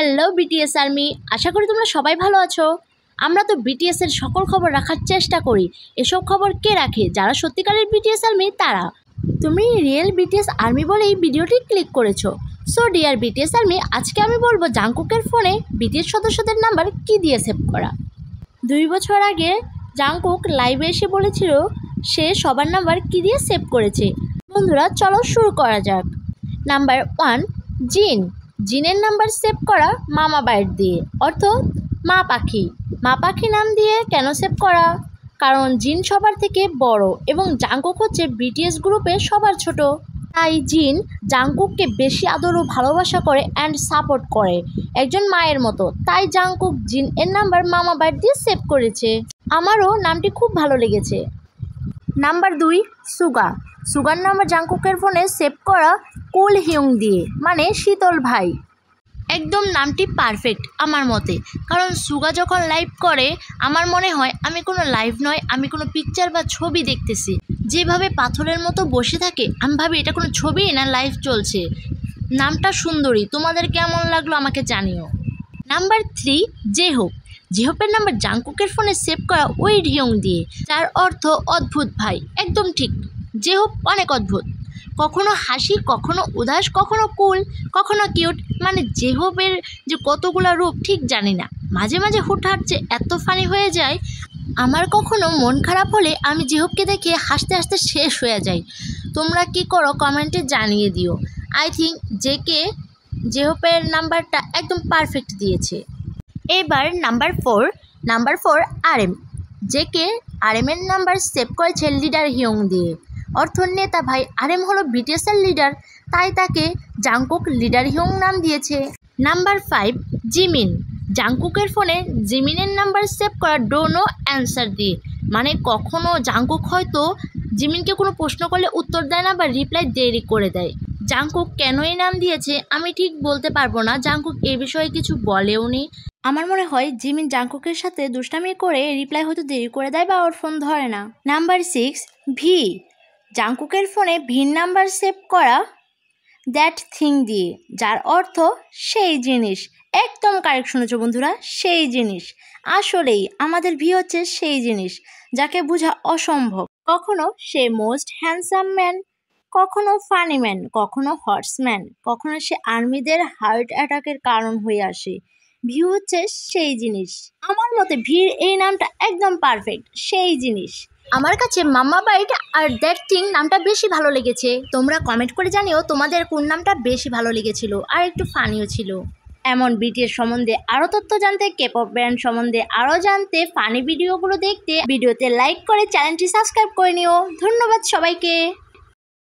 Hello BTS army, আশা করি তোমরা সবাই ভালো আছো। আমরা তো বিটিএস এর সকল খবর রাখার চেষ্টা করি। এসব খবর কে রাখে? যারা সত্যিকারের বিটিএস আর্মি তারা। তুমি রিয়েল বিটিএস আর্মি বলেই ভিডিওটি ক্লিক করেছো। সো ডিয়ার বিটিএস আর্মি, আজকে আমি বলবো জাংকুকের ফোনে বিটিএস সদস্যদের নাম্বার কি দিয়ে সেভ করা। 2 বছর আগে জাংকুক লাইভে এসে বলেছিল সে সবার নাম্বার কি দিয়ে সেভ করেছে। বন্ধুরা চলো শুরু করা যাক। নাম্বার 1, জিন। জিনের নাম্বার সেভ করা মামা বাইট দিয়ে, অর্থ মা পাখি। মা পাখি নাম দিয়ে কেন সেভ করা? কারণ জিন সবার থেকে বড় এবং জাংকুক হচ্ছে বিটিএস গ্রুপে সবার ছোট। তাই জিন জাংকুককে বেশি আদর ও ভালোবাসা করে অ্যান্ড সাপোর্ট করে একজন মায়ের মতো। তাই জাংকুক জিন এর নাম্বার মামা বাইট দিয়ে সেভ করেছে। আমারও নামটি খুব ভালো লেগেছে। নাম্বার 2, সুগা। সুগার নাম্বার জাংকুকের ফোনে সেভ করা কুল হিউং দিয়ে, মানে শীতল ভাই। একদম নামটি পারফেক্ট আমার মতে, কারণ সুগা যখন লাইভ করে আমার মনে হয় আমি কোনো লাইভ নয়, আমি কোনো পিকচার বা ছবি দেখতেছি। যেভাবে পাথরের মতো বসে থাকে আমি ভাবি এটা কোনো ছবি না লাইভ চলছে। নামটা সুন্দরী, তোমাদের কেমন লাগলো আমাকে জানিও। নাম্বার 3, জেহোপ। জেহোপের নাম্বার জাংকুকের ফোনে সেভ করা ওয়েড হিউং দিয়ে, যার অর্থ অদ্ভুত ভাই। একদম ঠিক, জেহোপ অনেক অদ্ভুত, কখনো হাসি, কখনো উদাস, কখনো কুল, কখনো কিউট। মানে জেহোপের যে কতগুলো রূপ ঠিক জানি না, মাঝে মাঝে হুটহাট যে এত ফানি হয়ে যায়। আমার কখনো মন খারাপ হলে আমি জেহোপকে দেখে হাসতে হাসতে শেষ হয়ে যাই। তোমরা কি করো কমেন্টে জানিয়ে দিও। আই থিঙ্ক জেহোপের নাম্বারটা একদম পারফেক্ট দিয়েছে। এবার নাম্বার 4, আরএম। জেকে আরএমের নাম্বার সেভ করেছে লিডার হিউং দিয়ে, অর্থ নেতা ভাই। আরএম হলো বিটিএসের লিডার, তাই তাকে জাংকুক লিডার হিউং নাম দিয়েছে। Number 5, Jimin. জাংকুকের ফোনে জিমিনের নাম্বার সেভ করা ডো নো অ্যান্সার দিয়ে, মানে কখনো জাংকুক হয়তো জিমিনকে কোনো প্রশ্ন করলে উত্তর দেয় না বা রিপ্লাই দেরি করে দেয়। জাংকুক কেন এই নাম দিয়েছে আমি ঠিক বলতে পারবো না, জাংকুক এ বিষয়ে কিছু বলেও নি। আমার মনে হয় জিমিন জাংকুকের সাথে দুষ্টামি করে রিপ্লাই হয়তো দেরি করে দেয় বা ওর ফোন ধরে না। Number 6, V. জাংকুকের ফোনে ভির নাম্বার সেভ করা দ্যাট থিং দিয়ে, যার অর্থ সেই জিনিস। একদম কারেক্ট শুনেছো বন্ধুরা, সেই জিনিস। আসলেই আমাদের ভি হচ্ছে সেই জিনিস যাকে বোঝা অসম্ভব। কখনো সে মোস্ট হ্যান্ডসাম ম্যান, কখনো ফানি ম্যান, কখনো হর্সম্যান, কখনো সে আর্মিদের হার্ট অ্যাটাকের কারণ হয়ে আসে। ভি হচ্ছে সেই জিনিস। আমার মতে ভির এই নামটা একদম পারফেক্ট, সেই জিনিস। আমার কাছে মাম্মা বাইট আর দ্যাট থিং নামটা বেশি ভালো লেগেছে। তোমরা কমেন্ট করে জানিও তোমাদের কোন নামটা বেশি ভালো লেগেছিল আর একটু ফানিও ছিল। এমন বিটিএস সম্বন্ধে আরও তথ্য জানতে, কেপপ ব্যান্ড সম্বন্ধে আরও জানতে, ফানি ভিডিওগুলো দেখতে ভিডিওতে লাইক করে চ্যানেলটি সাবস্ক্রাইব করে নিও। ধন্যবাদ সবাইকে।